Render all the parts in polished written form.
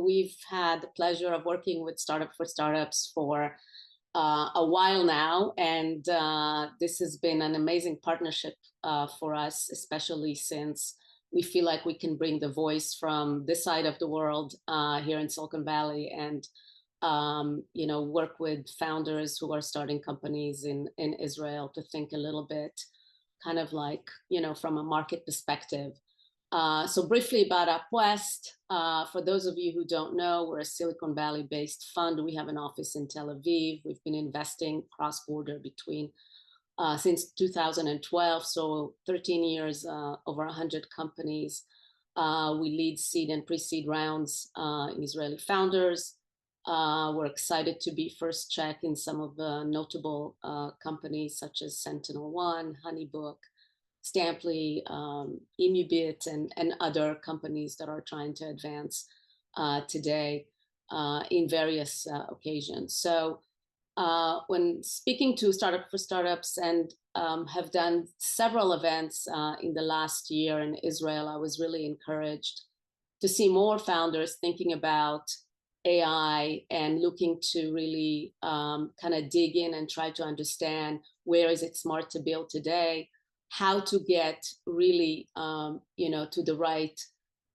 we've had the pleasure of working with Startup for Startups for a while now, and this has been an amazing partnership for us, especially since we feel like we can bring the voice from this side of the world here in Silicon Valley, and work with founders who are starting companies in Israel to think a little bit kind of like, from a market perspective. So briefly about UpWest, for those of you who don't know, we're a Silicon Valley based fund. We have an office in Tel Aviv. We've been investing cross-border since 2012, so 13 years, over 100 companies. We lead seed and pre-seed rounds in Israeli founders. We're excited to be first check in some of the notable companies such as SentinelOne, Honeybook, Stamply, Immubit, and other companies that are trying to advance today in various occasions. So when speaking to Startup for Startups and have done several events in the last year in Israel, I was really encouraged to see more founders thinking about AI and looking to really kind of dig in and try to understand where is it smart to build today, how to get really, to the right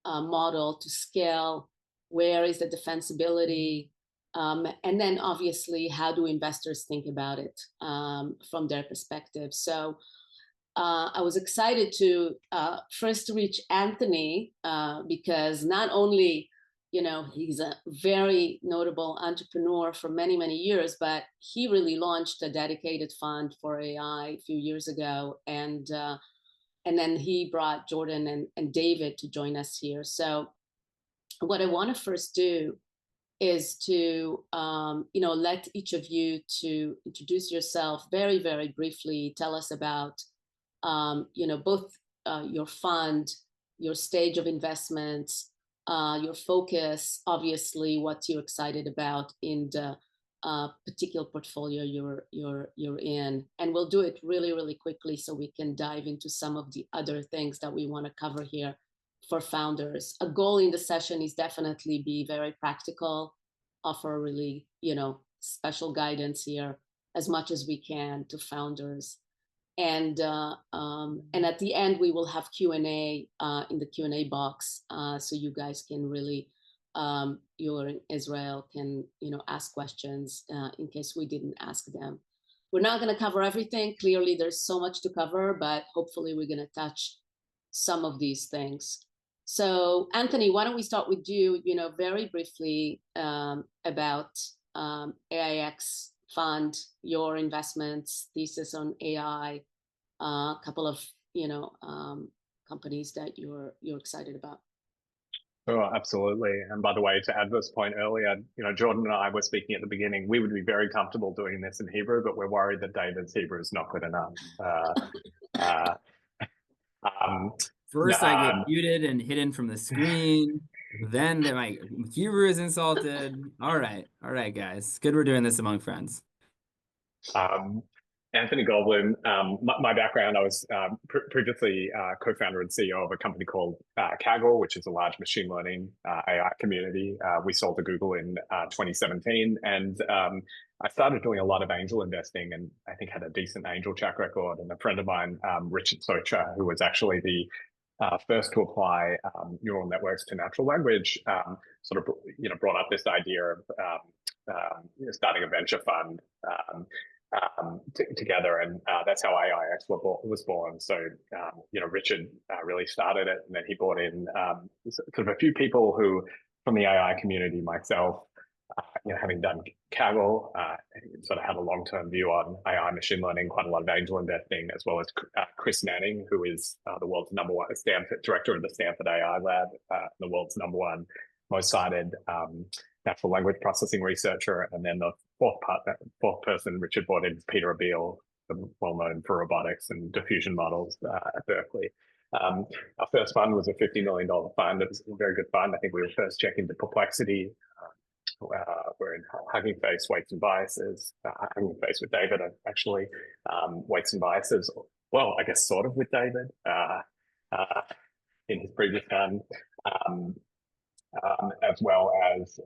model to scale, where is the defensibility, and then obviously how do investors think about it from their perspective. So I was excited to first reach Anthony because not only he's a very notable entrepreneur for many, many years, but he really launched a dedicated fund for AI a few years ago. And then he brought Jordan and David to join us here. So what I want to first do is to, let each of you to introduce yourself very, very briefly, tell us about, both your fund, your stage of investments, your focus, obviously what you're excited about in the particular portfolio you're in, and we'll do it really, really quickly so we can dive into some of the other things that we want to cover here for founders. A goal in the session is definitely be very practical, offer really, special guidance here as much as we can to founders. And at the end, we will have Q&A in the Q&A box, so you guys can really, you're in Israel, can ask questions in case we didn't ask them. We're not going to cover everything. Clearly, there's so much to cover, but hopefully we're going to touch some of these things. So Anthony, why don't we start with you, very briefly about AIX Fund, your investments, thesis on AI, a couple of companies that you're excited about. Oh, absolutely. And by the way, to add this point earlier, Jordan and I were speaking at the beginning. We would be very comfortable doing this in Hebrew, but we're worried that David's Hebrew is not good enough. First, I get muted and hidden from the screen. Then my Hebrew is insulted. All right, guys. Good we're doing this among friends. Anthony Goldblum. My background, I was previously co-founder and CEO of a company called Kaggle, which is a large machine learning AI community. We sold to Google in 2017, and I started doing a lot of angel investing, and I think had a decent angel track record. And a friend of mine, Richard Socha, who was actually the first to apply neural networks to natural language, sort of brought up this idea of starting a venture fund together, and that's how AIX was born. So Richard really started it, and then he brought in sort of a few people who from the AI community, myself, having done Kaggle, sort of had a long-term view on AI machine learning, quite a lot of angel investing, as well as Chris Manning, who is the world's #1 director of the Stanford AI Lab, the world's #1 most cited natural language processing researcher. And then the fourth person Richard brought in is Peter Abeil, well known for robotics and diffusion models at Berkeley. Our first fund was a $50 million fund. It was a very good fund. I think we were first checking the Perplexity. We're in Hugging Face, Weights and Biases. Hugging Face with David, actually. Weights and Biases, well, I guess sort of with David in his previous fund. as well as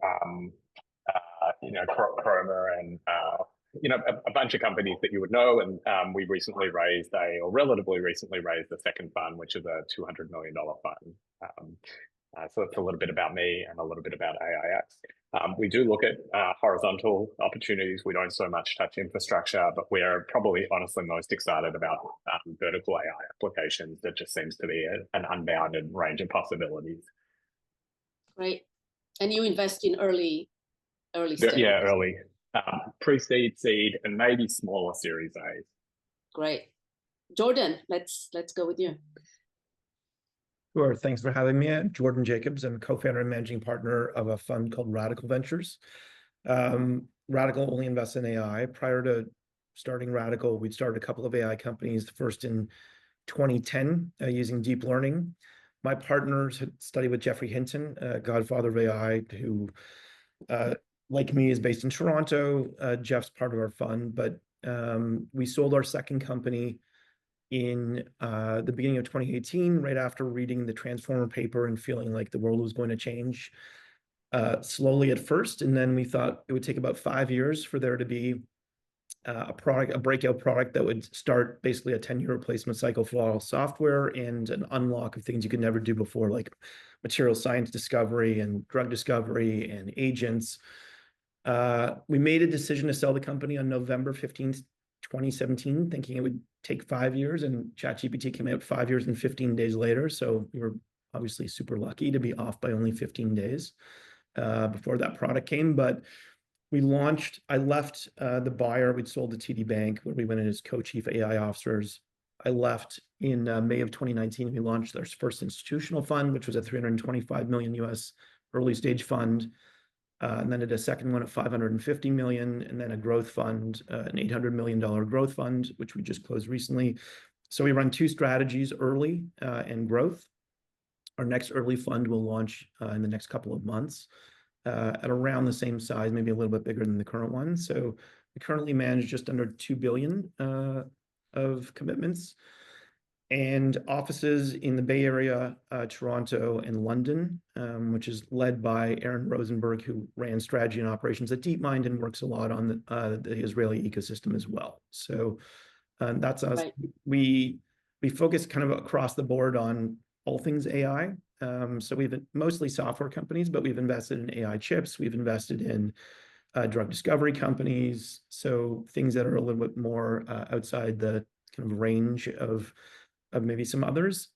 Chroma and a bunch of companies that you would know. And we recently raised relatively recently raised the second fund, which is a $200 million fund. So it's a little bit about me and a little bit about AIX. We do look at horizontal opportunities. We don't so much touch infrastructure, but we're probably honestly most excited about vertical AI applications. That just seems to be an unbounded range of possibilities. Great. And you invest in early stage? Yeah, early. Pre-seed, seed, and maybe smaller Series A. Great. Jordan, let's go with you. Sure. Thanks for having me. I'm Jordan Jacobs. I'm co-founder and managing partner of a fund called Radical Ventures. Radical only invests in AI. Prior to starting Radical, we'd started a couple of AI companies, the first in 2010 using deep learning. My partners had studied with Geoffrey Hinton, godfather of AI, who, like me, is based in Toronto. Jeff's part of our fund, but we sold our second company in the beginning of 2018, right after reading the Transformer paper and feeling like the world was going to change slowly at first. And then we thought it would take about 5 years for there to be a breakout product that would start basically a 10-year replacement cycle for all software and an unlock of things you could never do before, like material science discovery and drug discovery and agents. We made a decision to sell the company on November 15th, 2017, thinking it would take 5 years, and ChatGPT came out 5 years and 15 days later. So we were obviously super lucky to be off by only 15 days before that product came. But we launched, I left the buyer, we'd sold to TD Bank, where we went in as co-chief AI officers. I left in May of 2019. We launched our first institutional fund, which was a $325 million US early stage fund. And then did a second one of $550 million, and then a growth fund, an $800 million growth fund, which we just closed recently. So we run two strategies, early and growth. Our next early fund will launch in the next couple of months at around the same size, maybe a little bit bigger than the current one. So we currently manage just under $2 billion of commitments, and offices in the Bay Area, Toronto, and London, which is led by Aaron Rosenberg, who ran strategy and operations at DeepMind and works a lot on the Israeli ecosystem as well. So that's us. Right. We focus kind of across the board on all things AI. So we've mostly software companies, but we've invested in AI chips. We've invested in drug discovery companies. So things that are a little bit more outside the kind of range of maybe some others.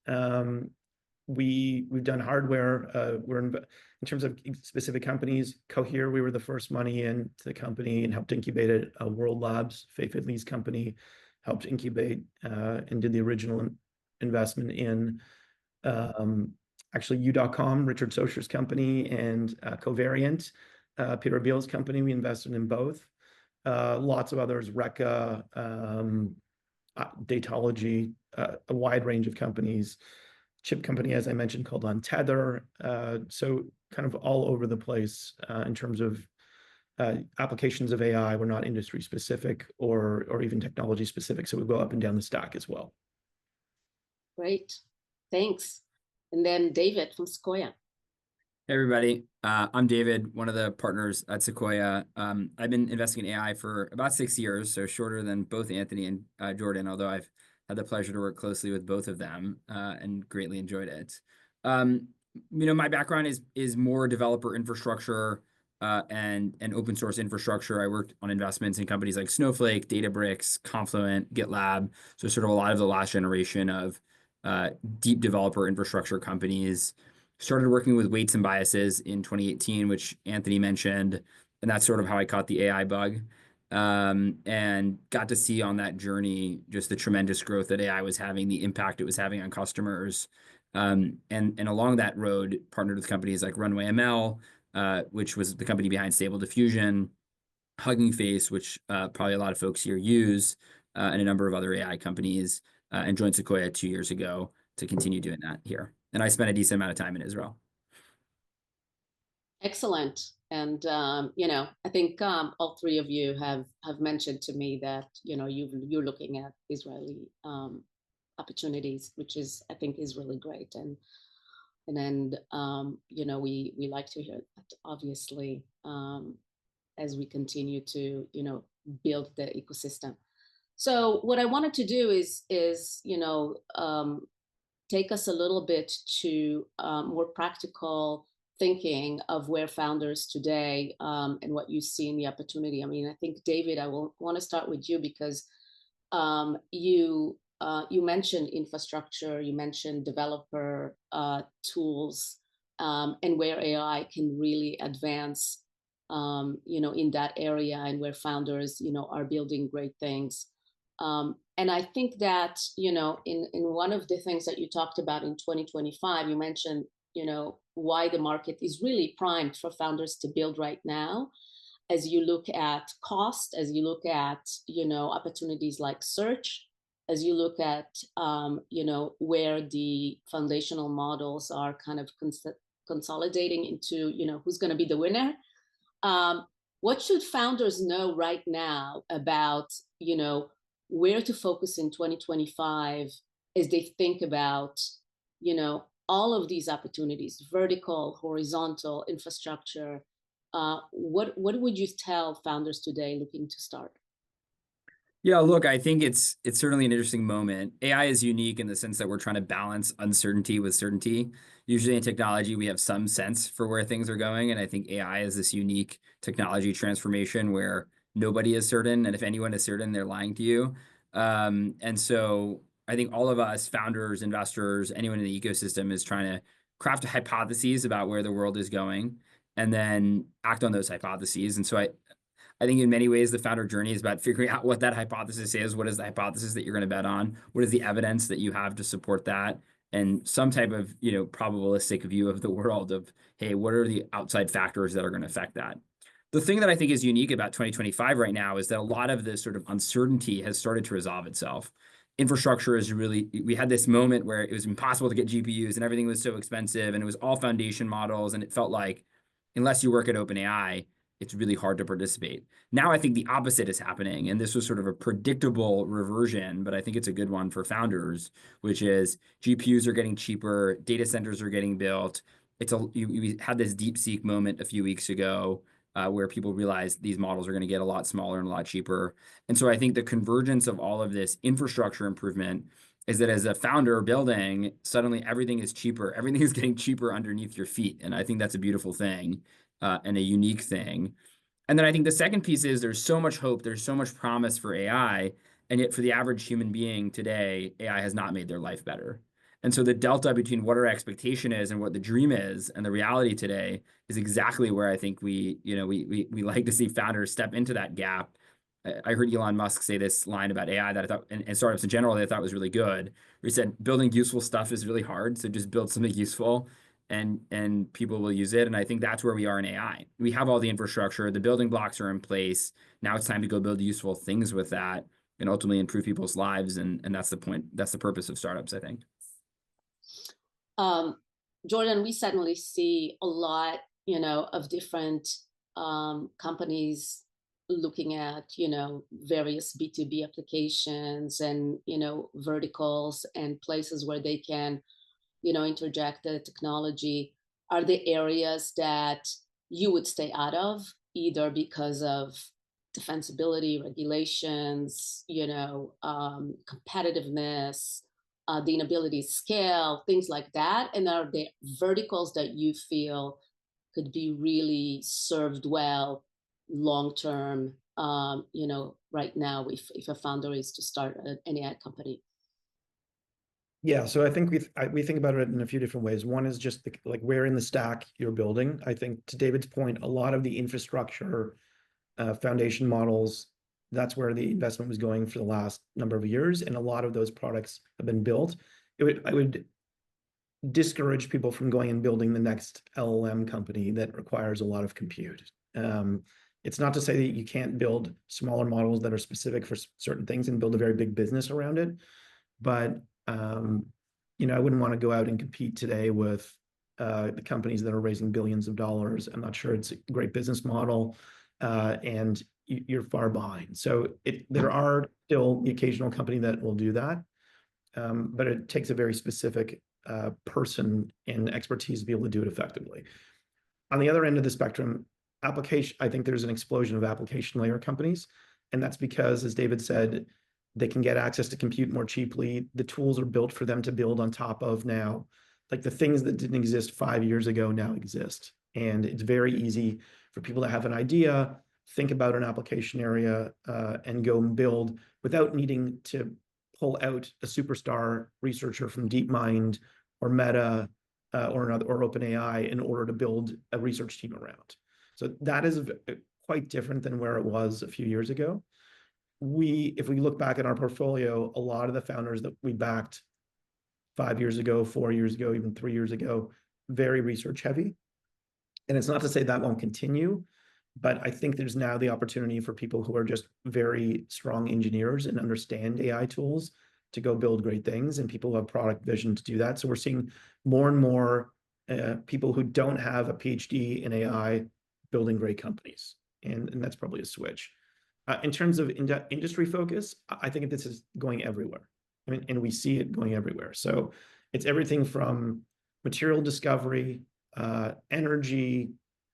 We've done hardware. We're in terms of specific companies. Cohere, we were the first money into the company and helped incubate it. World Labs, Fei Fidley's company, helped incubate and did the original investment in actually U.com, Richard Socher's company, and Covariant, Peter Beal's company. We invested in both. Lots of others, Reka, Datology, a wide range of companies, chip company, as I mentioned, called Untether. So kind of all over the place in terms of applications of AI. We're not industry specific or even technology specific. So we go up and down the stack as well. Great, thanks. And then David from SEQUOIA. Hey everybody, I'm David, one of the partners at SEQUOIA. I've been investing in AI for about 6 years, so shorter than both Anthony and Jordan, although I've had the pleasure to work closely with both of them and greatly enjoyed it. My background is more developer infrastructure and open source infrastructure. I worked on investments in companies like Snowflake, Databricks, Confluent, GitLab, so sort of a lot of the last generation of deep developer infrastructure companies. Started working with Weights and Biases in 2018, which Anthony mentioned, and that's sort of how I caught the AI bug, and got to see on that journey just the tremendous growth that AI was having, the impact it was having on customers, and along that road, partnered with companies like Runway ML, which was the company behind Stable Diffusion, Hugging Face, which probably a lot of folks here use, and a number of other AI companies, and joined SEQUOIA 2 years ago to continue doing that here. And I spent a decent amount of time in Israel. Excellent. And, I think all three of you have mentioned to me that, you're looking at Israeli opportunities, which I think is really great. And And then, you know, we like to hear that, obviously, as we continue to, you know, build the ecosystem. So what I wanted to do is you know, take us a little bit to more practical thinking of where founders today and what you see in the opportunity. I mean, I think, David, I will want to start with you because you mentioned infrastructure, you mentioned developer tools, and where AI can really advance, you know, in that area, and where founders, you know, are building great things. And I think that, you know, in one of the things that you talked about in 2025, you mentioned, you know, why the market is really primed for founders to build right now. As you look at cost, as you look at, you know, opportunities like search, as you look at, you know, where the foundational models are kind of consolidating into, you know, who's going to be the winner. What should founders know right now about, you know, where to focus in 2025 as they think about, you know, all of these opportunities, vertical, horizontal, infrastructure? What would you tell founders today looking to start? Yeah, look, I think it's certainly an interesting moment. AI is unique in the sense that we're trying to balance uncertainty with certainty. Usually in technology, we have some sense for where things are going. And I think AI is this unique technology transformation where nobody is certain. And if anyone is certain, they're lying to you. And so I think all of us, founders, investors, anyone in the ecosystem is trying to craft hypotheses about where the world is going and then act on those hypotheses. And so I think in many ways, the founder journey is about figuring out what that hypothesis is. What is the hypothesis that you're going to bet on? What is the evidence that you have to support that? And some type of, you know, probabilistic view of the world of, hey, what are the outside factors that are going to affect that? The thing that I think is unique about 2025 right now is that a lot of this sort of uncertainty has started to resolve itself. Infrastructure is really, we had this moment where it was impossible to get GPUs and everything was so expensive and it was all foundation models. And it felt like, unless you work at OpenAI, it's really hard to participate. Now I think the opposite is happening, and this was sort of a predictable reversion, but I think it's a good one for founders, which is GPUs are getting cheaper, data centers are getting built. We had this DeepSeek moment a few weeks ago where people realized these models are going to get a lot smaller and a lot cheaper. And so I think the convergence of all of this infrastructure improvement is that as a founder building, suddenly everything is cheaper. Everything is getting cheaper underneath your feet. And I think that's a beautiful thing. And a unique thing. And then I think the second piece is there's so much hope, there's so much promise for AI, and yet for the average human being today, AI has not made their life better. And so the delta between what our expectation is and what the dream is and the reality today is exactly where I think we like to see founders step into that gap. I heard Elon Musk say this line about AI that I thought, and startups in general, that I thought was really good. Where he said, building useful stuff is really hard, so just build something useful. And people will use it. And I think that's where we are in AI. We have all the infrastructure, the building blocks are in place. Now it's time to go build useful things with that and ultimately improve people's lives. And that's the point. That's the purpose of startups, I think. Jordan, we suddenly see a lot, you know, of different companies looking at, you know, various B2B applications and, you know, verticals and places where they can, you know, interject the technology. Are there areas that you would stay out of, either because of defensibility, regulations, you know, competitiveness, the inability to scale, things like that? And are there verticals that you feel could be really served well long-term, you know, right now if a founder is to start an AI company? Yeah, so I think we think about it in a few different ways. One is just like where in the stack you're building. I think to David's point, a lot of the infrastructure, foundation models, that's where the investment was going for the last number of years, and a lot of those products have been built. I would discourage people from going and building the next LLM company that requires a lot of compute. It's not to say that you can't build smaller models that are specific for certain things and build a very big business around it, but you know, I wouldn't want to go out and compete today with the companies that are raising billions of dollars. I'm not sure it's a great business model, and you're far behind. So there are still the occasional company that will do that, but it takes a very specific person and expertise to be able to do it effectively. On the other end of the spectrum, I think there's an explosion of application layer companies. And that's because, as David said, they can get access to compute more cheaply. The tools are built for them to build on top of now. Like the things that didn't exist 5 years ago now exist. And it's very easy for people to have an idea, think about an application area, and go and build without needing to pull out a superstar researcher from DeepMind or Meta or OpenAI in order to build a research team around. So that is quite different than where it was a few years ago. If we look back at our portfolio, a lot of the founders that we backed 5 years ago, 4 years ago, even 3 years ago, very research heavy. And it's not to say that won't continue, but I think there's now the opportunity for people who are just very strong engineers and understand AI tools to go build great things, and people who have product vision to do that. So we're seeing more and more people who don't have a PhD in AI building great companies. And that's probably a switch. In terms of industry focus, I think this is going everywhere. I mean, and we see it going everywhere. So it's everything from material discovery, energy,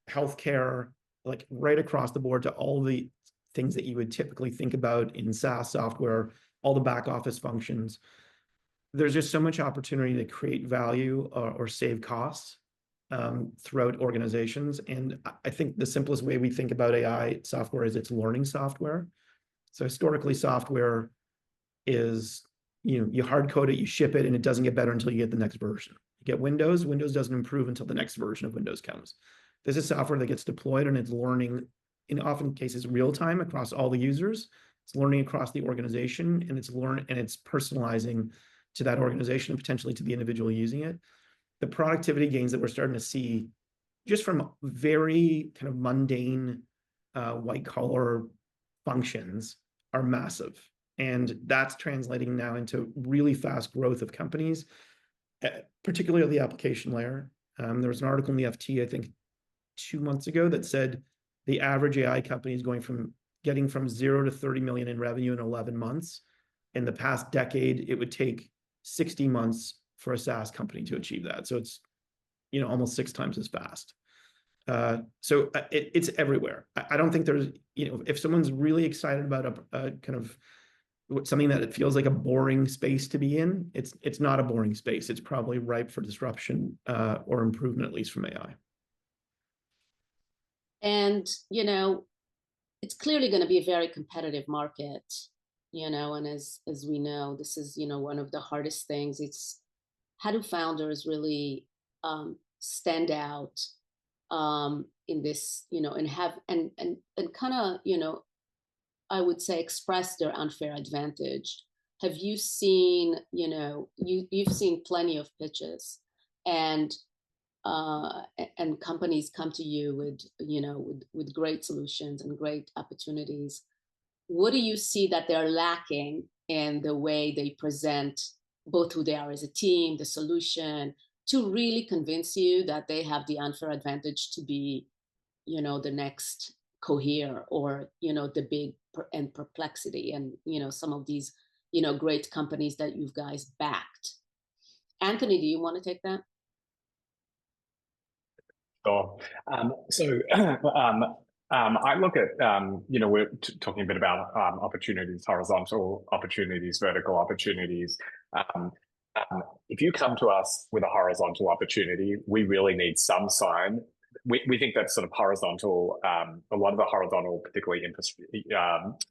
healthcare, like right across the board to all the things that you would typically think about in SaaS software, all the back office functions. There's just so much opportunity to create value or save costs throughout organizations. And I think the simplest way we think about AI software is it's learning software. So historically, software is, you hard code it, you ship it, and it doesn't get better until you get the next version. You get Windows doesn't improve until the next version of Windows comes. This is software that gets deployed and it's learning, in often cases, real time across all the users. It's learning across the organization, and it's personalizing to that organization and potentially to the individual using it. The productivity gains that we're starting to see just from very kind of mundane white collar functions are massive. And that's translating now into really fast growth of companies, particularly the application layer. There was an article in the FT, I think 2 months ago, that said the average AI company is getting from 0 to 30 million in revenue in 11 months. In the past decade, it would take 60 months for a SaaS company to achieve that. So it's, almost 6 times as fast. So it's everywhere. I don't think there's, if someone's really excited about a kind of something that it feels like a boring space to be in, it's not a boring space. It's probably ripe for disruption or improvement, at least from AI. And, it's clearly going to be a very competitive market, and as we know, this is, one of the hardest things. It's how do founders really stand out in this, and have, and kind of, I would say express their unfair advantage. Have you seen, you've seen plenty of pitches, and companies come to you with great solutions and great opportunities. What do you see that they're lacking in the way they present both who they are as a team, the solution, to really convince you that they have the unfair advantage to be, the next Cohere or, the big and Perplexity and, some of these, great companies that you guys backed? Anthony, do you want to take that? Sure. I look at, we're talking a bit about opportunities, horizontal opportunities, vertical opportunities. If you come to us with a horizontal opportunity, we really need some sign. We think that sort of horizontal, a lot of the horizontal, particularly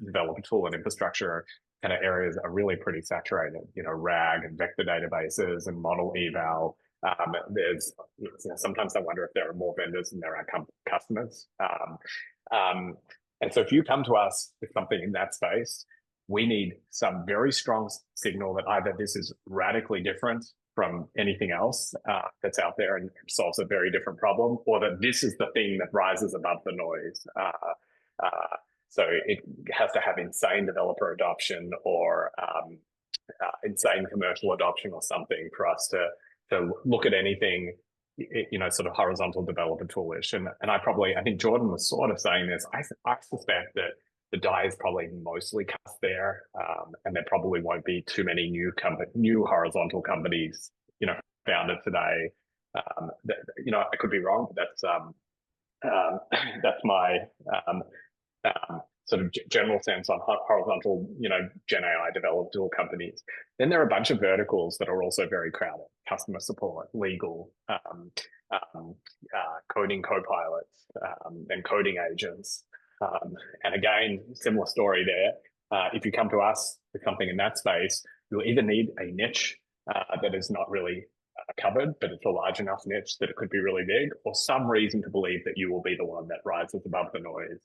developer tool and infrastructure kind of areas are really pretty saturated, RAG and vector databases and model eval. There's sometimes I wonder if there are more vendors than there are customers. And so if you come to us with something in that space, we need some very strong signal that either this is radically different from anything else that's out there and solves a very different problem, or that this is the thing that rises above the noise. So it has to have insane developer adoption or insane commercial adoption or something for us to look at anything, sort of horizontal developer toolish. And I think Jordan was sort of saying this. I suspect that the die is probably mostly cast there, and there probably won't be too many new horizontal companies, founder today. That, you know, I could be wrong, but that's my sort of general sense on horizontal, you know, Gen AI developed tool companies. Then there are a bunch of verticals that are also very crowded: customer support, legal, coding co-pilots, and coding agents. And again, similar story there. If you come to us with something in that space, you'll either need a niche that is not really covered, but it's a large enough niche that it could be really big, or some reason to believe that you will be the one that rises above the noise.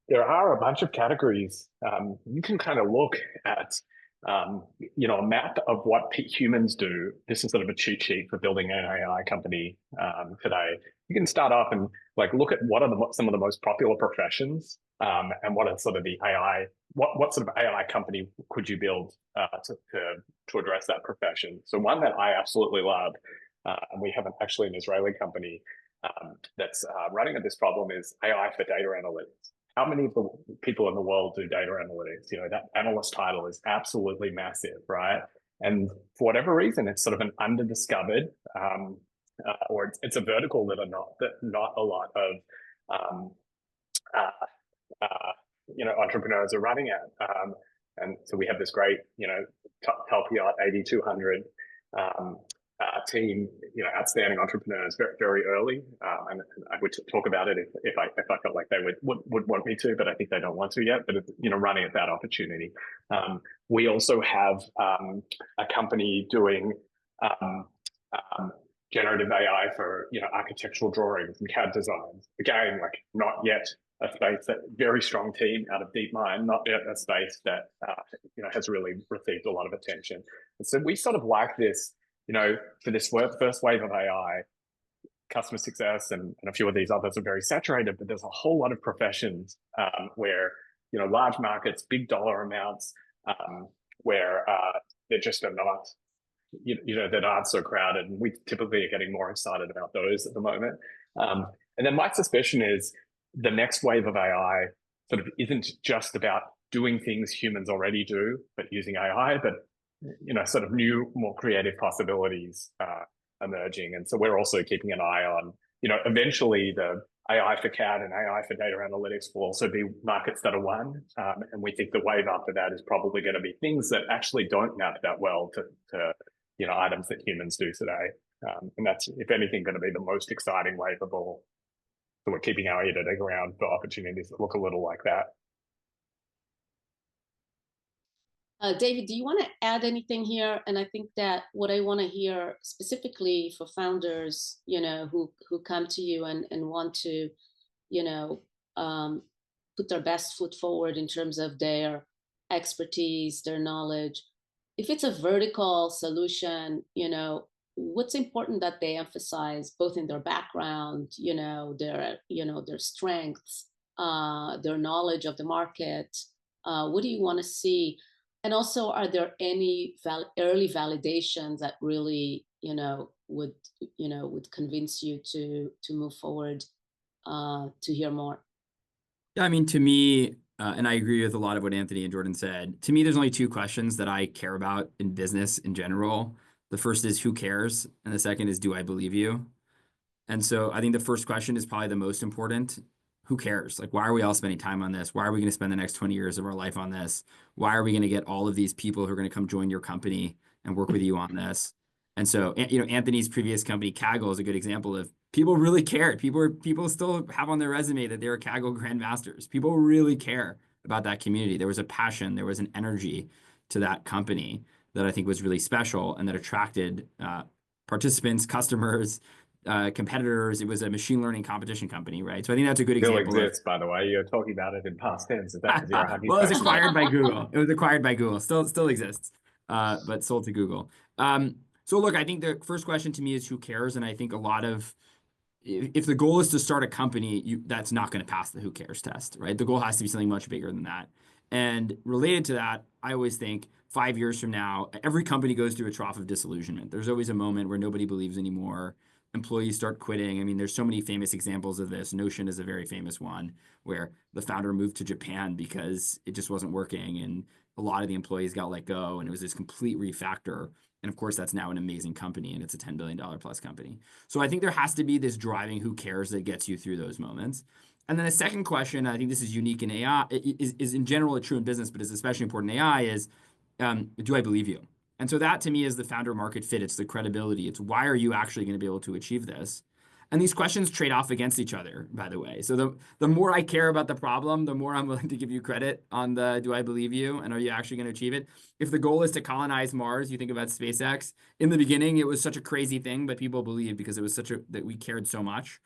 There are a bunch of categories. You can kind of look at, you know, a map of what humans do. This is sort of a cheat sheet for building an AI company today. You can start off and like look at what are some of the most popular professions, and what are sort of the AI. What sort of AI company could you build to address that profession? So one that I absolutely love, and we have actually an Israeli company that's running at this problem, is AI for data analytics. How many of the people in the world do data analytics? You know, that analyst title is absolutely massive, right? And for whatever reason, it's sort of an underdiscovered, or it's a vertical that not a lot of you know, entrepreneurs are running at. And so we have this great, you know, top yacht 8200 team, you know, outstanding entrepreneurs very, very early. And I would talk about it if I felt like they would want me to, but I think they don't want to yet. But it's, you know, running at that opportunity. We also have a company doing generative AI for, you know, architectural drawings and CAD designs. Again, like not yet a space that very strong team out of DeepMind, not yet a space that you know, has really received a lot of attention. And so we sort of like this, you know, for this first wave of AI, customer success and a few of these others are very saturated, but there's a whole lot of professions where, you know, large markets, big dollar amounts, where they're just not, you know, that aren't so crowded. And we typically are getting more excited about those at the moment. And then my suspicion is the next wave of AI sort of isn't just about doing things humans already do, but using AI, but, you know, sort of new, more creative possibilities emerging. And so we're also keeping an eye on, you know, eventually the AI for CAD and AI for data analytics will also be markets that are won. And we think the wave after that is probably going to be things that actually don't map that well to you know, items that humans do today. And that's, if anything, going to be the most exciting wave of all. So we're keeping our ear to the ground for opportunities that look a little like that. David, do you want to add anything here? And I think that what I want to hear specifically for founders, you know, who come to you and want to, you know, put their best foot forward in terms of their expertise, their knowledge. If it's a vertical solution, you know, what's important that they emphasize both in their background, you know, their strengths, their knowledge of the market. What do you want to see? And also, are there any early validations that really, you know, would convince you to move forward, to hear more? Yeah, I mean, to me, and I agree with a lot of what Anthony and Jordan said. To me, there's only two questions that I care about in business in general. The first is who cares? And the second is, do I believe you? And so I think the first question is probably the most important. Who cares? Like, why are we all spending time on this? Why are we going to spend the next 20 years of our life on this? Why are we going to get all of these people who are going to come join your company and work with you on this? And so, you know, Anthony's previous company, Kaggle, is a good example of people really cared. People still have on their resume that they were Kaggle grandmasters. People really care about that community. There was a passion, there was an energy to that company that I think was really special and that attracted participants, customers, competitors. It was a machine learning competition company, right? So I think that's a good example. Still exists, by the way. You're talking about it in past tense. That was your well, it was acquired by Google. It was acquired by Google. Still exists, but sold to Google. So look, I think the first question to me is who cares, and I think a lot of, if the goal is to start a company, that's not going to pass the who cares test, right? The goal has to be something much bigger than that. And related to that, I always think 5 years from now, every company goes through a trough of disillusionment. There's always a moment where nobody believes anymore. Employees start quitting. I mean, there's so many famous examples of this. Notion is a very famous one where the founder moved to Japan because it just wasn't working and a lot of the employees got let go and it was this complete refactor And of course, that's now an amazing company, and it's a $10 billion plus company. So I think there has to be this driving who cares that gets you through those moments. And then the second question, I think this is unique in AI, is in general true in business, but is especially important in AI, is do I believe you? And so that to me is the founder market fit. It's the credibility. It's why are you actually going to be able to achieve this? And these questions trade off against each other, by the way. So the more I care about the problem, the more I'm willing to give you credit on the do I believe you and are you actually going to achieve it? If the goal is to colonize Mars, you think about SpaceX. In the beginning, it was such a crazy thing, but people believed because it was that we cared so much.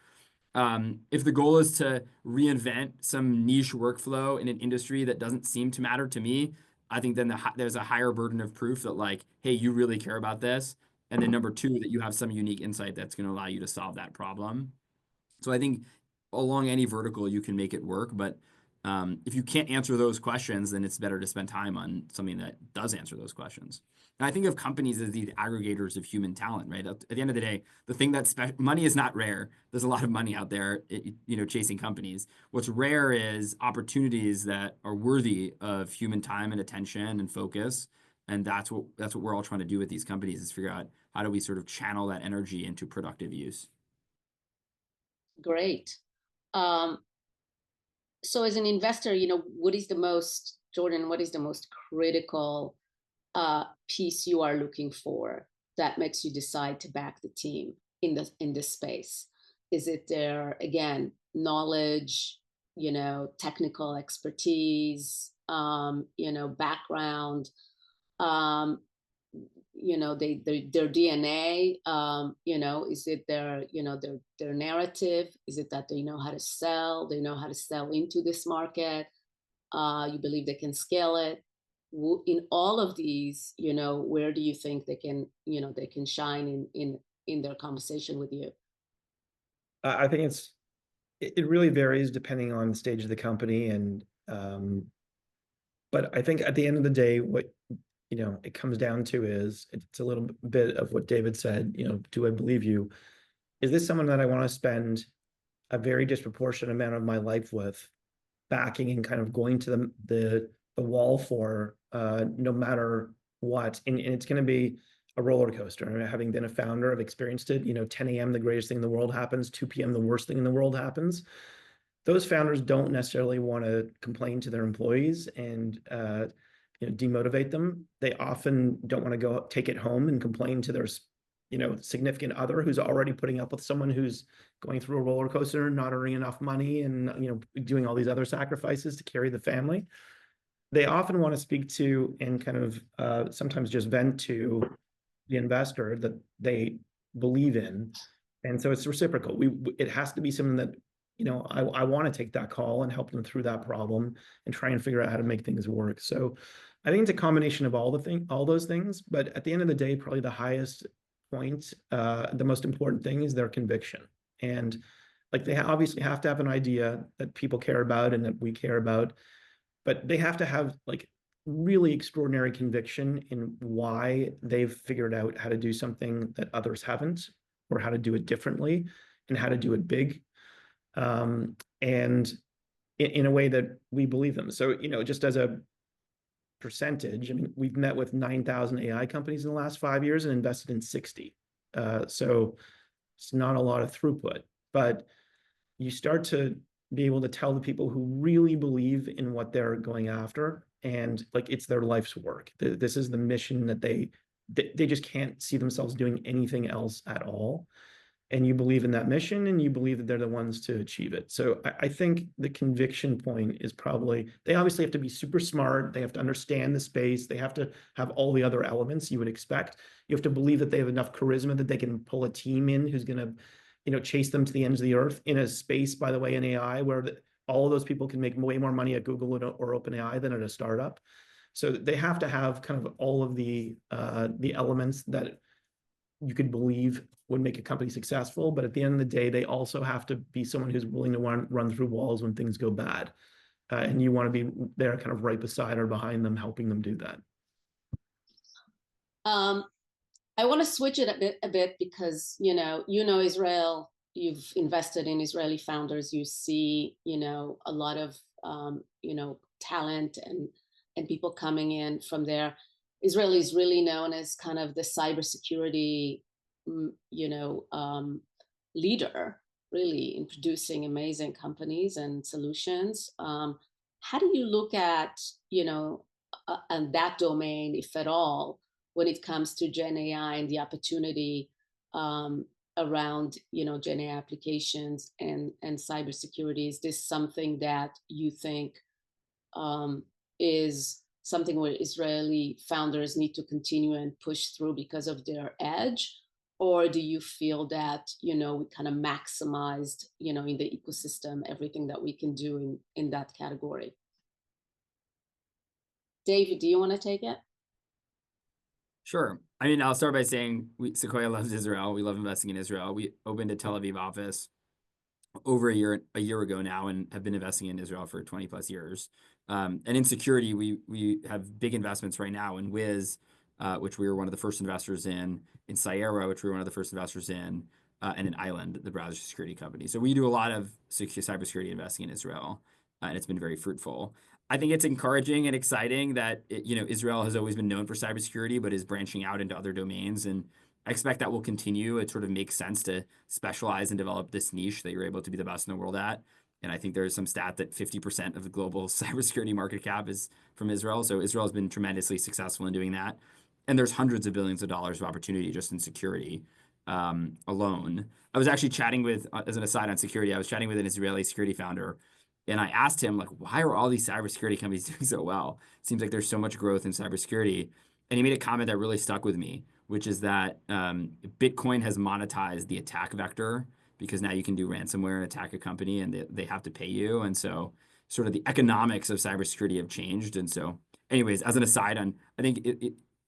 If the goal is to reinvent some niche workflow in an industry that doesn't seem to matter to me, I think then there's a higher burden of proof that like, hey, you really care about this. And then number two, that you have some unique insight that's going to allow you to solve that problem. So I think along any vertical, you can make it work. But if you can't answer those questions, then it's better to spend time on something that does answer those questions. And I think of companies as these aggregators of human talent, right? At the end of the day, the thing that's money is not rare. There's a lot of money out there, chasing companies. What's rare is opportunities that are worthy of human time and attention and focus. And that's what we're all trying to do with these companies, is figure out how do we sort of channel that energy into productive use. Great. So as an investor, Jordan, what is the most critical piece you are looking for that makes you decide to back the team in this space? Is it their, again, knowledge, technical expertise, background, their DNA, is it their narrative? Is it that they know how to sell? They know how to sell into this market? You believe they can scale it? In all of these, where do you think they can shine in their conversation with you? I think it really varies depending on the stage of the company, and but I think at the end of the day, what it comes down to is it's a little bit of what David said. Do I believe you? Is this someone that I want to spend a very disproportionate amount of my life with, backing and kind of going to the wall for no matter what? And it's going to be a roller coaster. Having been a founder, I've experienced it. 10 a.m. the greatest thing in the world happens. 2 p.m. the worst thing in the world happens. Those founders don't necessarily want to complain to their employees and demotivate them. They often don't want to go take it home and complain to their significant other who's already putting up with someone who's going through a roller coaster, not earning enough money, and doing all these other sacrifices to carry the family. They often want to speak to and kind of sometimes just vent to the investor that they believe in, and so it's reciprocal. It has to be something that I want to take that call and help them through that problem and try and figure out how to make things work. So I think it's a combination of all those things, but at the end of the day, probably the highest point, the most important thing is their conviction. And like they obviously have to have an idea that people care about and that we care about, but they have to have like really extraordinary conviction in why they've figured out how to do something that others haven't, or how to do it differently and how to do it big. And in a way that we believe them. So, just as a percentage, I mean, we've met with 9,000 AI companies in the last 5 years and invested in 60. So it's not a lot of throughput, but you start to be able to tell the people who really believe in what they're going after, and like it's their life's work. This is the mission that they just can't see themselves doing anything else at all. And you believe in that mission, and you believe that they're the ones to achieve it. So I think the conviction point is probably, they obviously have to be super smart. They have to understand the space. They have to have all the other elements you would expect. You have to believe that they have enough charisma that they can pull a team in who's going to, chase them to the ends of the earth in a space, by the way, in AI, where all of those people can make way more money at Google or OpenAI than at a startup. So they have to have kind of all of the elements that you could believe would make a company successful. But at the end of the day, they also have to be someone who's willing to run through walls when things go bad. And you want to be there kind of right beside or behind them, helping them do that. I want to switch it a bit because, Israel, you've invested in Israeli founders. You see, a lot of, talent and people coming in from there. Israel is really known as kind of the cybersecurity, leader, really, in producing amazing companies and solutions. How do you look at, and that domain, if at all, when it comes to Gen AI and the opportunity around, Gen AI applications and cybersecurity? Is this something that you think is something where Israeli founders need to continue and push through because of their edge? Or do you feel that, we kind of maximized, in the ecosystem, everything that we can do in that category? David, do you want to take it? Sure. I mean, I'll start by saying SEQUOIA loves Israel. We love investing in Israel. We opened a Tel Aviv office over a year ago now, and have been investing in Israel for 20 plus years. And in security, we have big investments right now in Wiz, which we were one of the first investors in Sierra, which we were one of the first investors in, and in Island, the browser security company. So we do a lot of cybersecurity investing in Israel, and it's been very fruitful. I think it's encouraging and exciting that Israel has always been known for cybersecurity, but is branching out into other domains, and I expect that will continue. It sort of makes sense to specialize and develop this niche that you're able to be the best in the world at. And I think there's some stat that 50% of the global cybersecurity market cap is from Israel. So Israel has been tremendously successful in doing that. And there's hundreds of billions of dollars of opportunity just in security alone. I was actually chatting with, as an aside on security, I was chatting with an Israeli security founder, and I asked him, like, why are all these cybersecurity companies doing so well? It seems like there's so much growth in cybersecurity. And he made a comment that really stuck with me, which is that Bitcoin has monetized the attack vector, because now you can do ransomware and attack a company, and they have to pay you. And so sort of the economics of cybersecurity have changed. And so anyways, as an aside, I think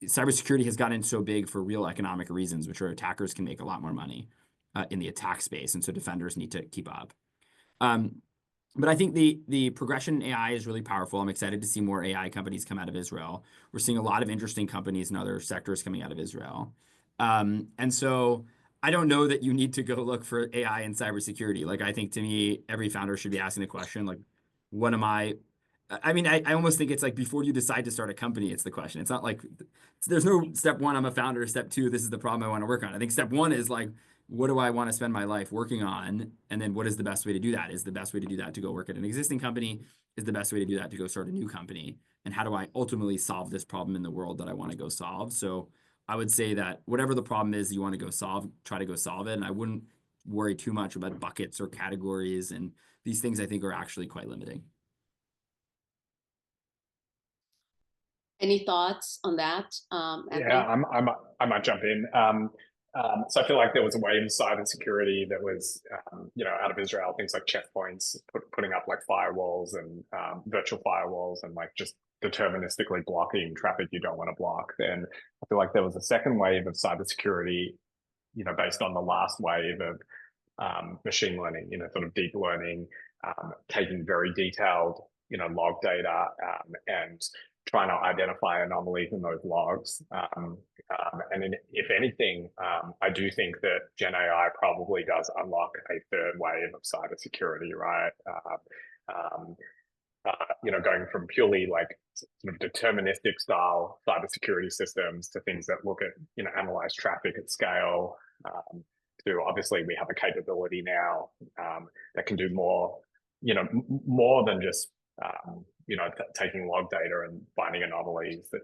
cybersecurity has gotten so big for real economic reasons, which are attackers can make a lot more money in the attack space. And so defenders need to keep up. But I think the progression in AI is really powerful. I'm excited to see more AI companies come out of Israel. We're seeing a lot of interesting companies in other sectors coming out of Israel. And so I don't know that you need to go look for AI in cybersecurity. Like, I think, to me, every founder should be asking the question, like, what am I mean, I almost think it's like, before you decide to start a company, it's the question. It's not like, there's no step one, I'm a founder. Step two, this is the problem I want to work on. I think step one is like, what do I want to spend my life working on? And then what is the best way to do that? Is the best way to do that to go work at an existing company? Is the best way to do that to go start a new company? And how do I ultimately solve this problem in the world that I want to go solve? So I would say that whatever the problem is you want to go solve, try to go solve it. And I wouldn't worry too much about buckets or categories. And these things, I think, are actually quite limiting. Any thoughts on that? Yeah, I might jump in. So I feel like there was a wave of cybersecurity that was, out of Israel, things like checkpoints, putting up like firewalls and virtual firewalls, and like just deterministically blocking traffic you don't want to block. Then I feel like there was a second wave of cybersecurity, based on the last wave of machine learning, sort of deep learning, taking very detailed, log data and trying to identify anomalies in those logs. And if anything, I do think that Gen AI probably does unlock a third wave of cybersecurity, right? Going from purely like sort of deterministic style cybersecurity systems to things that look at, analyze traffic at scale, to obviously we have a capability now that can do more, more than just taking log data and finding anomalies that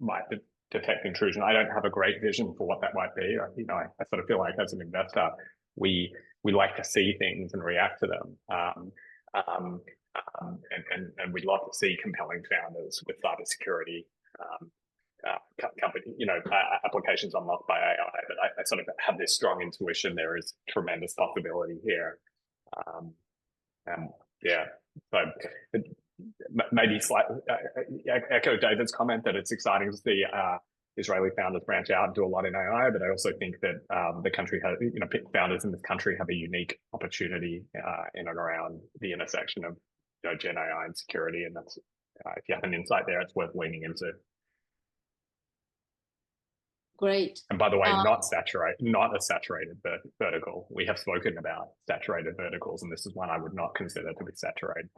might detect intrusion. I don't have a great vision for what that might be. I sort of feel like, as an investor, we like to see things and react to them, and we'd love to see compelling founders with cybersecurity company, applications unlocked by AI. But I sort of have this strong intuition there is tremendous possibility here. Yeah, so maybe slightly echo David's comment that it's exciting to see Israeli founders branch out and do a lot in AI, but I also think that the country has, founders in this country have a unique opportunity in and around the intersection of Gen AI and security, and that's if you have an insight there, it's worth leaning into. Great. And by the way, not a saturated vertical. We have spoken about saturated verticals, and this is one I would not consider to be saturated.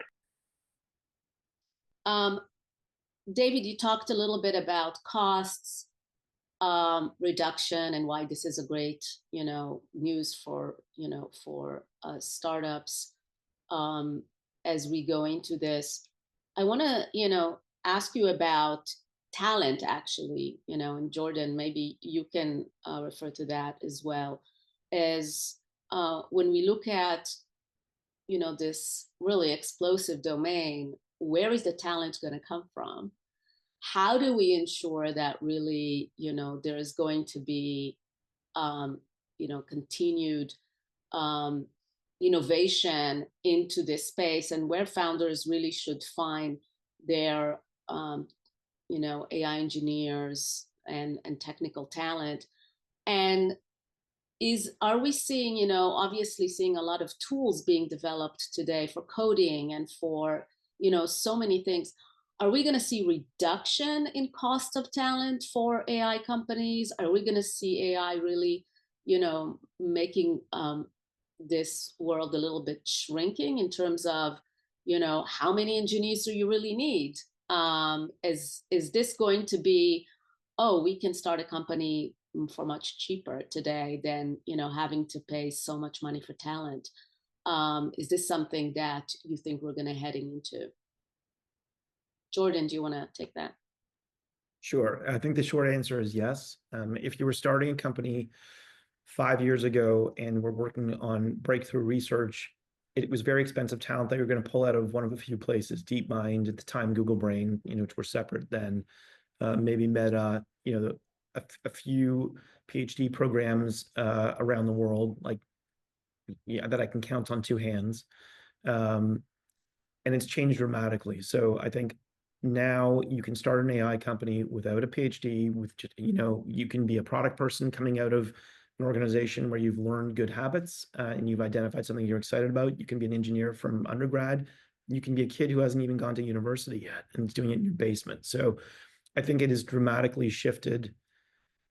David, you talked a little bit about costs reduction and why this is a great, news for, for startups as we go into this. I want to, ask you about talent, actually, and Jordan, maybe you can refer to that as well, as when we look at, this really explosive domain, where is the talent going to come from? How do we ensure that really, there is going to be, continued innovation into this space, and where founders really should find their, AI engineers and technical talent? And are we seeing, obviously seeing a lot of tools being developed today for coding and for, so many things. Are we going to see reduction in cost of talent for AI companies? Are we going to see AI really, making this world a little bit shrinking in terms of, how many engineers do you really need? Is this going to be, oh, we can start a company for much cheaper today than, having to pay so much money for talent? Is this something that you think we're going to heading into? Jordan, do you want to take that? Sure. I think the short answer is yes. If you were starting a company 5 years ago and were working on breakthrough research, it was very expensive talent that you're going to pull out of one of a few places, DeepMind, at the time Google Brain, which were separate then, maybe Meta, a few PhD programs around the world, that I can count on two hands. And it's changed dramatically. So I think now you can start an AI company without a PhD, with just, you can be a product person coming out of an organization where you've learned good habits and you've identified something you're excited about. You can be an engineer from undergrad. You can be a kid who hasn't even gone to university yet and is doing it in your basement. So I think it has dramatically shifted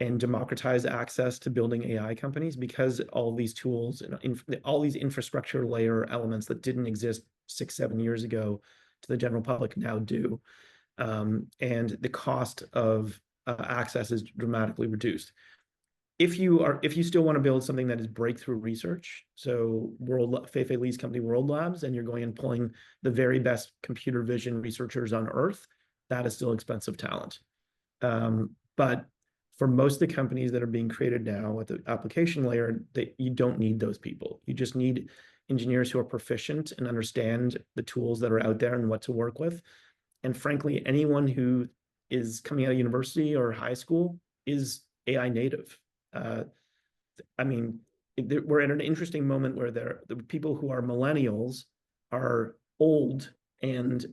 and democratized access to building AI companies, because all these tools and all these infrastructure layer elements that didn't exist 6-7 years ago to the general public now do. And the cost of access is dramatically reduced. If you still want to build something that is breakthrough research, so Fei-Fei Li's company World Labs, and you're going and pulling the very best computer vision researchers on Earth, that is still expensive talent. But for most of the companies that are being created now at the application layer, you don't need those people. You just need engineers who are proficient and understand the tools that are out there and what to work with. And frankly, anyone who is coming out of university or high school is AI native. I mean, we're at an interesting moment where the people who are millennials are old and,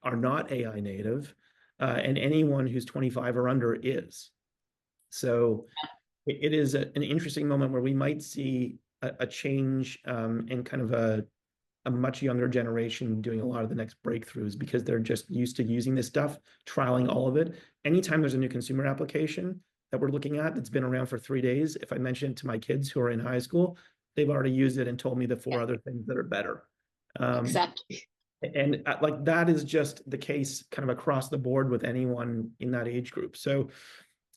are not AI native, and anyone who's 25 or under is. So it is an interesting moment where we might see a change in kind of a much younger generation doing a lot of the next breakthroughs, because they're just used to using this stuff, trialing all of it. Anytime there's a new consumer application that we're looking at that's been around for 3 days, if I mention it to my kids who are in high school, they've already used it and told me the 4 other things that are better. Exactly. And that is just the case kind of across the board with anyone in that age group. So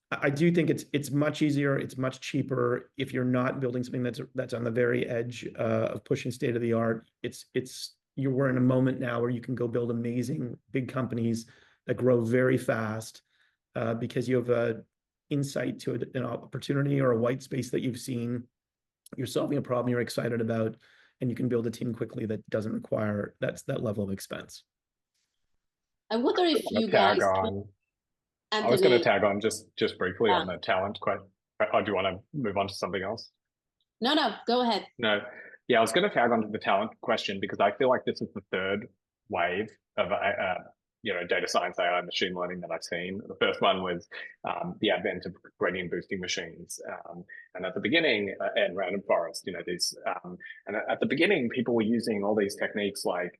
I do think it's much easier, it's much cheaper if you're not building something that's on the very edge of pushing state of the art. We're in a moment now where you can go build amazing big companies that grow very fast because you have an insight to an opportunity or a white space that you've seen. You're solving a problem you're excited about, and you can build a team quickly that doesn't require that level of expense. I wonder if you guys. I was going to tag on just briefly on the talent question. Oh, do you want to move on to something else? No, go ahead. No. Yeah, I was going to tag on to the talent question, because I feel like this is the third wave of data science, AI, machine learning that I've seen. The first one was the advent of gradient boosting machines, and at the beginning, and random forest, and at the beginning, people were using all these techniques like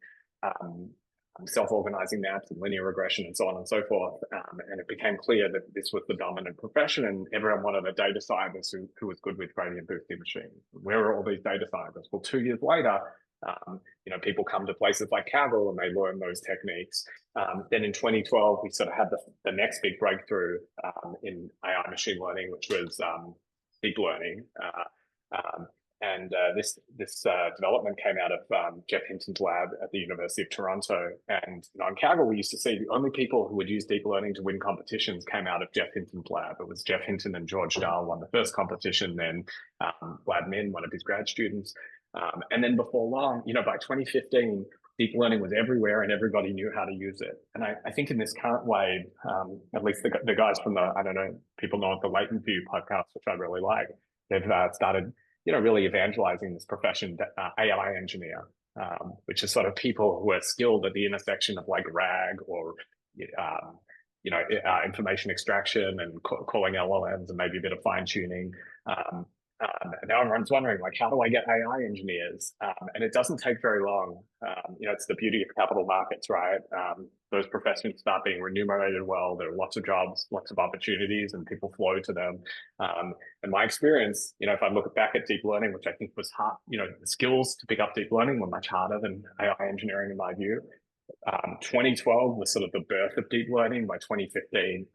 self-organizing maps and linear regression and so on and so forth. And it became clear that this was the dominant profession, and everyone wanted a data scientist who was good with gradient boosting machines. Where are all these data scientists? Well, 2 years later, people come to places like Kaggle and they learn those techniques. Then in 2012, we sort of had the next big breakthrough in AI machine learning, which was deep learning. This development came out of Jeff Hinton's lab at the University of Toronto. And in Calgary, we used to see the only people who would use deep learning to win competitions came out of Jeff Hinton's lab. It was Jeff Hinton and George Dahl won the first competition, then Vlad Min, one of his grad students. And then before long, by 2015, deep learning was everywhere and everybody knew how to use it. And I think in this current wave, at least the guys from the, I don't know, people know the Latent View podcast, which I really like, they've started, really evangelizing this profession, AI engineer, which is sort of people who are skilled at the intersection of like RAG or, information extraction and calling LLMs and maybe a bit of fine tuning. Now everyone's wondering, like, how do I get AI engineers? And it doesn't take very long. It's the beauty of capital markets, right? Those professions start being remunerated well. There are lots of jobs, lots of opportunities, and people flow to them. And my experience, if I look back at deep learning, which I think was hard, the skills to pick up deep learning were much harder than AI engineering, in my view. 2012 was sort of the birth of deep learning. By 2015,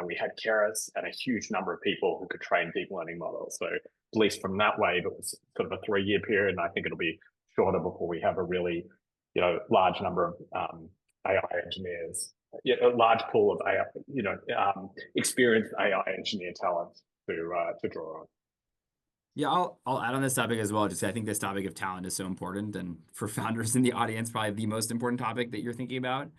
we had Keras and a huge number of people who could train deep learning models. So at least from that wave, it was sort of a 3-year period, and I think it'll be shorter before we have a really, large number of AI engineers, a large pool of AI, experienced AI engineer talent to draw on. Yeah, I'll add on this topic as well. Just I think this topic of talent is so important, and for founders in the audience, probably the most important topic that you're thinking about.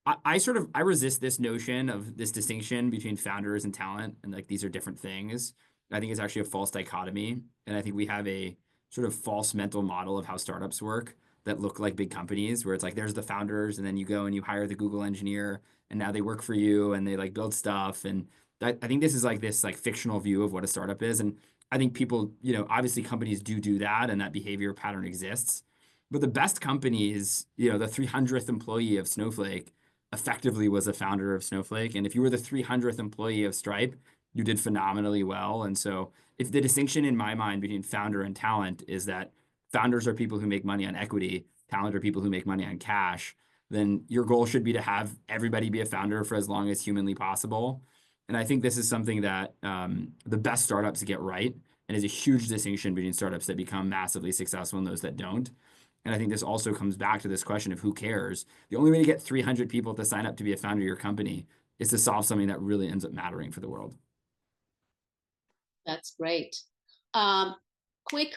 I resist this notion of this distinction between founders and talent, and like these are different things. I think it's actually a false dichotomy, and I think we have a sort of false mental model of how startups work that look like big companies, where it's like there's the founders, and then you go and you hire the Google engineer, and now they work for you, and they like build stuff, and I think this is like this like fictional view of what a startup is, and I think people, obviously companies do that, and that behavior pattern exists. But the best companies, the 300th employee of Snowflake effectively was a founder of Snowflake. And if you were the 300th employee of Stripe, you did phenomenally well. And so if the distinction in my mind between founder and talent is that founders are people who make money on equity, talent are people who make money on cash, then your goal should be to have everybody be a founder for as long as humanly possible. And I think this is something that the best startups get right, and is a huge distinction between startups that become massively successful and those that don't. And I think this also comes back to this question of who cares. The only way to get 300 people to sign up to be a founder of your company is to solve something that really ends up mattering for the world. That's great. Quick,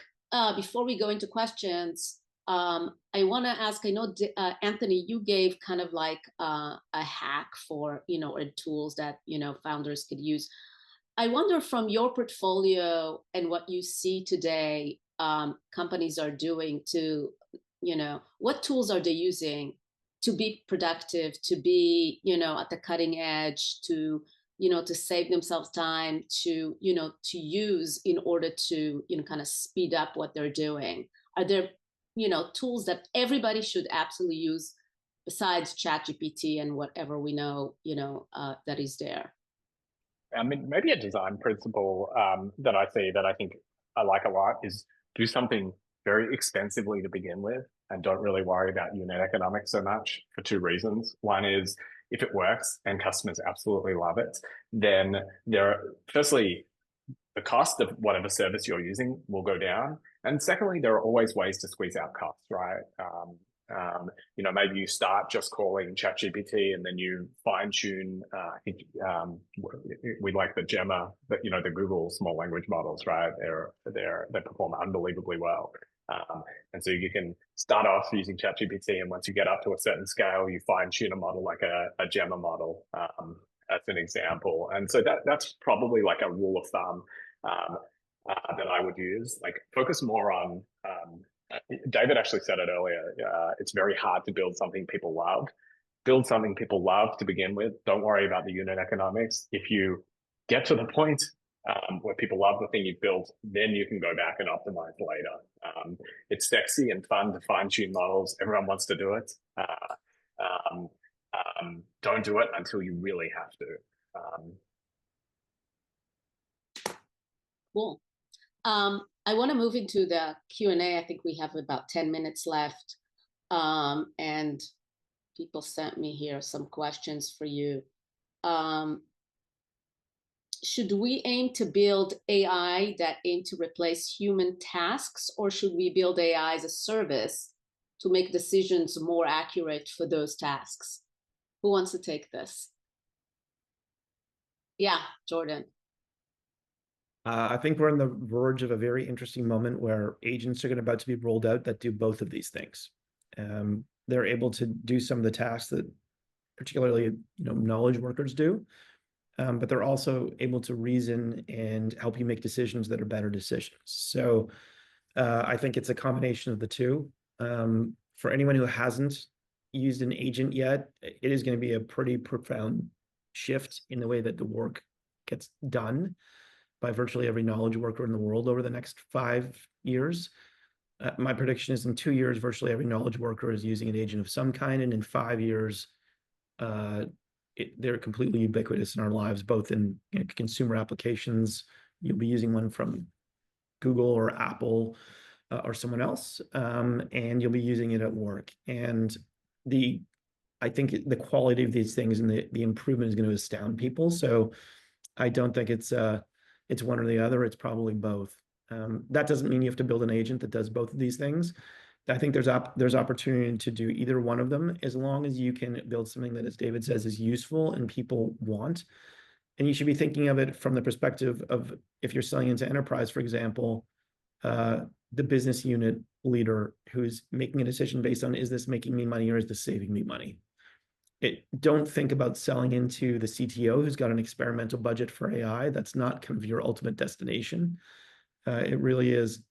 before we go into questions, I want to ask, I know, Anthony, you gave kind of like a hack for, or tools that, founders could use. I wonder from your portfolio and what you see today, companies are doing to, what tools are they using to be productive, to be, at the cutting edge, to, to save themselves time, to, to use in order to, kind of speed up what they're doing? Are there, tools that everybody should absolutely use besides ChatGPT and whatever we know, that is there? I mean, maybe a design principle that I see that I think I like a lot is do something very expensively to begin with and don't really worry about unit economics so much, for 2 reasons. One is if it works and customers absolutely love it, then firstly, the cost of whatever service you're using will go down. And secondly, there are always ways to squeeze out costs, right? Maybe you start just calling ChatGPT and then you fine tune. I think we like the Gemma, the Google small language models, right? They perform unbelievably well. And so you can start off using ChatGPT, and once you get up to a certain scale, you fine tune a model like a Gemma model, as an example. And so that's probably like a rule of thumb that I would use. Like focus more on. David actually said it earlier. It's very hard to build something people love. Build something people love to begin with. Don't worry about the unit economics. If you get to the point where people love the thing you've built, then you can go back and optimize later. It's sexy and fun to fine-tune models. Everyone wants to do it. Don't do it until you really have to. Cool. I want to move into the Q&A. I think we have about 10 minutes left. And people sent me here some questions for you. Should we aim to build AI that aim to replace human tasks, or should we build AI as a service to make decisions more accurate for those tasks? Who wants to take this? Yeah, Jordan. I think we're on the verge of a very interesting moment where agents are about to be rolled out that do both of these things. They're able to do some of the tasks that particularly knowledge workers do, but they're also able to reason and help you make decisions that are better decisions. So I think it's a combination of the two. For anyone who hasn't used an agent yet, it is going to be a pretty profound shift in the way that the work gets done by virtually every knowledge worker in the world over the next 5 years. My prediction is in 2 years, virtually every knowledge worker is using an agent of some kind, and in 5 years, they're completely ubiquitous in our lives, both in consumer applications. You'll be using one from Google or Apple or someone else, and you'll be using it at work. And I think the quality of these things and the improvement is going to astound people. So I don't think it's one or the other. It's probably both. That doesn't mean you have to build an agent that does both of these things. I think there's opportunity to do either one of them, as long as you can build something that, as David says, is useful and people want. And you should be thinking of it from the perspective of, if you're selling into enterprise, for example, the business unit leader who's making a decision based on, is this making me money or is this saving me money? Don't think about selling into the CTO who's got an experimental budget for AI. That's not kind of your ultimate destination. It really is,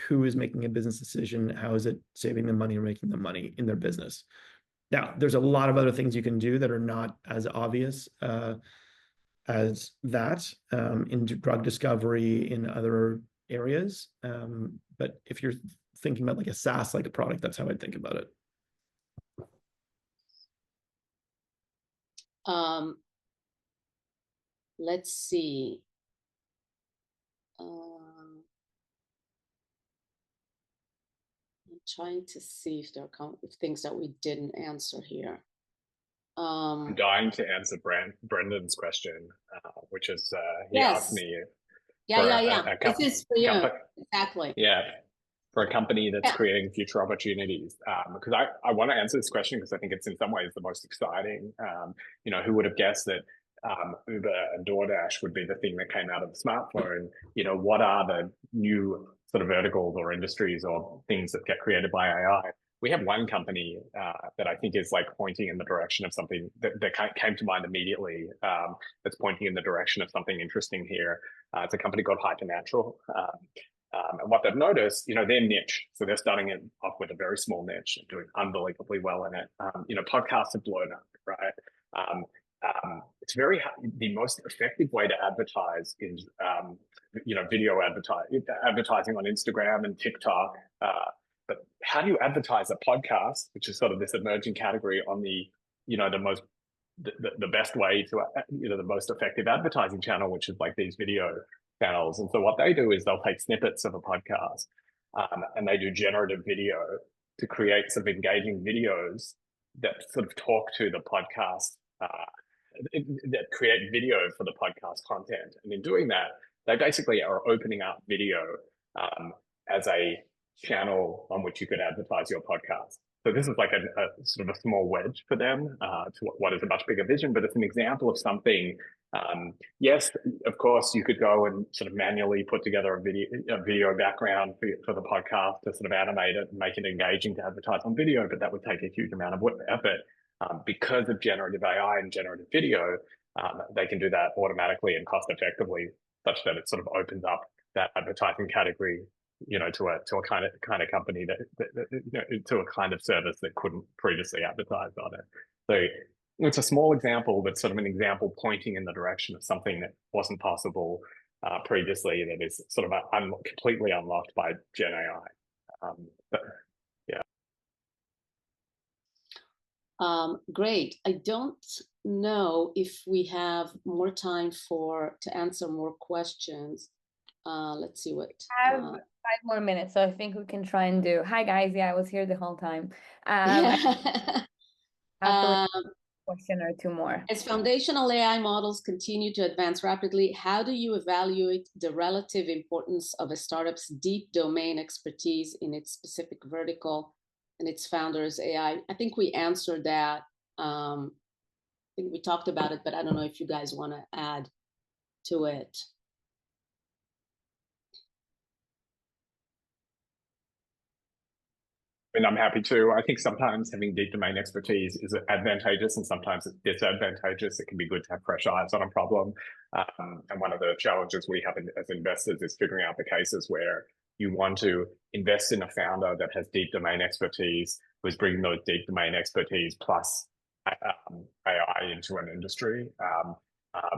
who is making a business decision? How is it saving them money or making them money in their business? Now, there's a lot of other things you can do that are not as obvious as that in drug discovery, in other areas. But if you're thinking about like a SaaS, like a product, that's how I'd think about it. Let's see. I'm trying to see if there are things that we didn't answer here. I'm dying to answer Brendan's question, which is he yes. asked me. Yeah. This is for you. Exactly. Yeah. For a company that's creating future opportunities, because I want to answer this question because I think it's in some ways the most exciting. Who would have guessed that Uber and DoorDash would be the thing that came out of the smartphone? What are the new sort of verticals or industries or things that get created by AI? We have one company that I think is like pointing in the direction of something that came to mind immediately. That's pointing in the direction of something interesting here. It's a company called Hypernatural. And what they've noticed, their niche. So they're starting it off with a very small niche and doing unbelievably well in it. Podcasts have blown up, right? It's the most effective way to advertise is, video advertising on Instagram and TikTok. But how do you advertise a podcast, which is sort of this emerging category, on the best way to, the most effective advertising channel, which is like these video channels? And so what they do is they'll take snippets of a podcast and they do generative video to create some engaging videos that sort of talk to the podcast, that create video for the podcast content. And in doing that, they basically are opening up video as a channel on which you could advertise your podcast. So this is like a sort of a small wedge for them to what is a much bigger vision, but it's an example of something. Yes, of course, you could go and sort of manually put together a video background for the podcast to sort of animate it and make it engaging to advertise on video, but that would take a huge amount of effort. Because of generative AI and generative video, they can do that automatically and cost effectively, such that it sort of opens up that advertising category, to a kind of company that to a kind of service that couldn't previously advertise on it. So it's a small example, but sort of an example pointing in the direction of something that wasn't possible previously, that is sort of completely unlocked by Gen AI. Great. I don't know if we have more time to answer more questions. Let's see what. I have 5 more minutes, so I think we can try and do. Hi guys, yeah, I was here the whole time. Question or two more. As foundational AI models continue to advance rapidly, how do you evaluate the relative importance of a startup's deep domain expertise in its specific vertical and its founder's AI? I think we answered that. I think we talked about it, but I don't know if you guys want to add to it. And I'm happy to. I think sometimes having deep domain expertise is advantageous and sometimes it's disadvantageous. It can be good to have fresh eyes on a problem. And one of the challenges we have as investors is figuring out the cases where you want to invest in a founder that has deep domain expertise, who's bringing those deep domain expertise plus AI into an industry,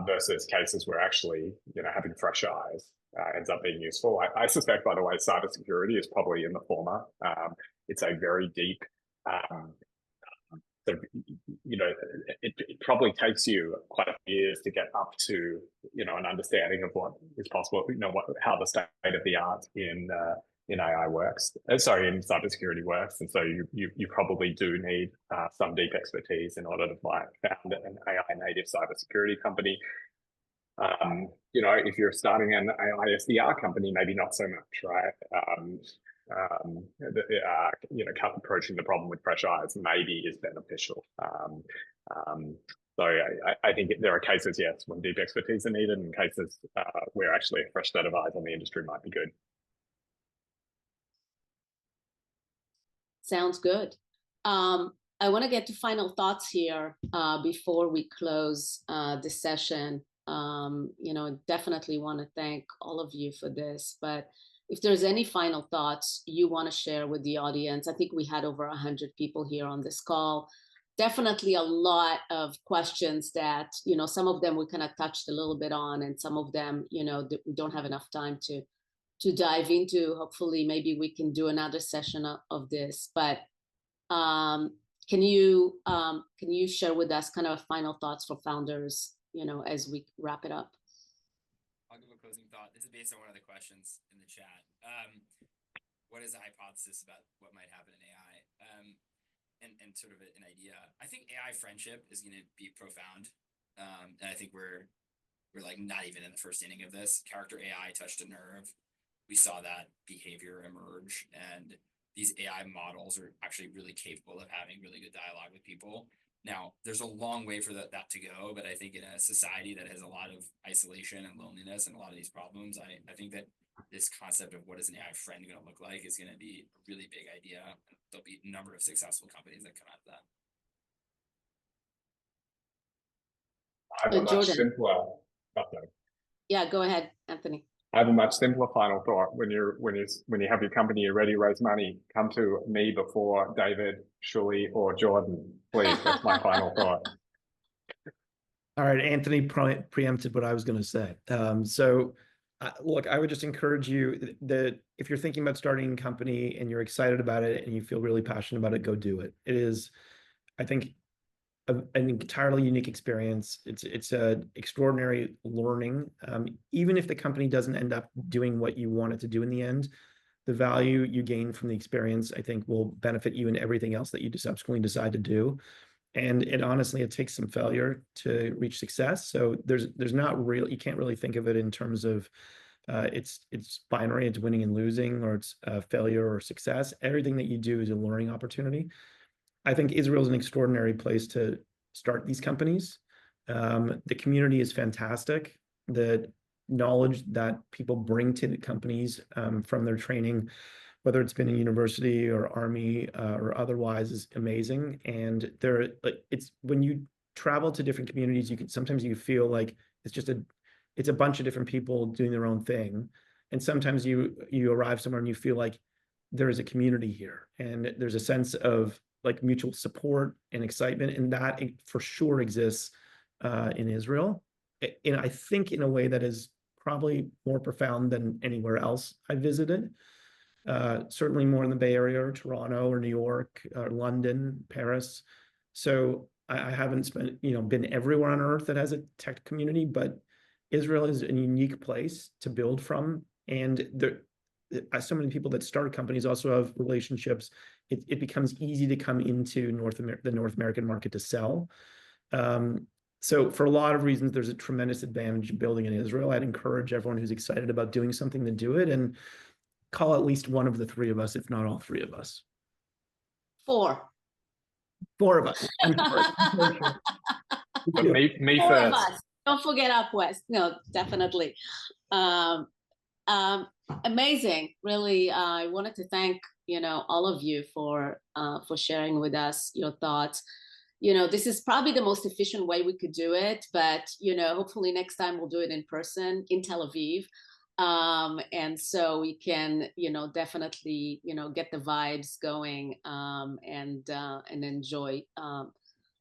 versus cases where actually, having fresh eyes ends up being useful. I suspect, by the way, cybersecurity is probably in the former. It's a very deep, it probably takes you quite a few years to get up to, an understanding of what is possible, how the state of the art in AI works, in cybersecurity works. And so you probably do need some deep expertise in order to found an AI native cybersecurity company. If you're starting an AI SDR company, maybe not so much, right? Approaching the problem with fresh eyes maybe is beneficial. So I think there are cases, yes, when deep expertise are needed, and cases where actually a fresh set of eyes on the industry might be good. Sounds good. I want to get to final thoughts here before we close this session. Definitely want to thank all of you for this, but if there's any final thoughts you want to share with the audience, I think we had over 100 people here on this call. Definitely a lot of questions that, some of them we kind of touched a little bit on, and some of them, we don't have enough time to dive into. Hopefully, maybe we can do another session of this, but can you share with us kind of final thoughts for founders, as we wrap it up? I'll give a closing thought. This is based on one of the questions in the chat. What is the hypothesis about what might happen in AI? And sort of an idea. I think AI friendship is going to be profound. And I think we're like not even in the first inning of this. Character AI touched a nerve. We saw that behavior emerge, and these AI models are actually really capable of having really good dialogue with people. Now, there's a long way for that to go, but I think in a society that has a lot of isolation and loneliness and a lot of these problems, I think that this concept of what is an AI friend going to look like is going to be a really big idea. There'll be a number of successful companies that come out of that. I have a much simpler. Yeah, go ahead, Anthony. I have a much simpler final thought. When you have your company, you're ready to raise money, come to me before David, שולי, or Jordan. Please, that's my final thought. All right, Anthony preempted what I was going to say. Look, I would just encourage you that if you're thinking about starting a company and you're excited about it and you feel really passionate about it, go do it. It is, I think, an entirely unique experience. It's an extraordinary learning. Even if the company doesn't end up doing what you want it to do in the end, the value you gain from the experience, I think, will benefit you in everything else that you subsequently decide to do. And it takes some failure to reach success. So there's not real, you can't really think of it in terms of it's binary, it's winning and losing, or it's failure or success. Everything that you do is a learning opportunity. I think Israel is an extraordinary place to start these companies. The community is fantastic. The knowledge that people bring to the companies from their training, whether it's been in university or army or otherwise, is amazing. And it's when you travel to different communities, sometimes you feel like it's a bunch of different people doing their own thing. And sometimes you arrive somewhere and you feel like there is a community here, and there's a sense of like mutual support and excitement, and that for sure exists in Israel. And I think in a way that is probably more profound than anywhere else I visited. Certainly more in the Bay Area or Toronto or New York or London, Paris. So I haven't been everywhere on earth that has a tech community, but Israel is a unique place to build from. And so many people that start companies also have relationships it becomes easy to come into the North American market to sell. So for a lot of reasons, there's a tremendous advantage in building in Israel. I'd encourage everyone who's excited about doing something to do it, and call at least one of the three of us, if not all three of us. Four of us. But me Four first. of us. Don't forget UpWest. No, definitely. Amazing. Really, I wanted to thank, all of you for sharing with us your thoughts. This is probably the most efficient way we could do it, but, hopefully next time we'll do it in person in Tel Aviv. And so we can, definitely, get the vibes going, and enjoy,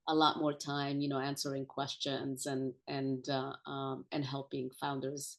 a lot more time, answering questions and helping founders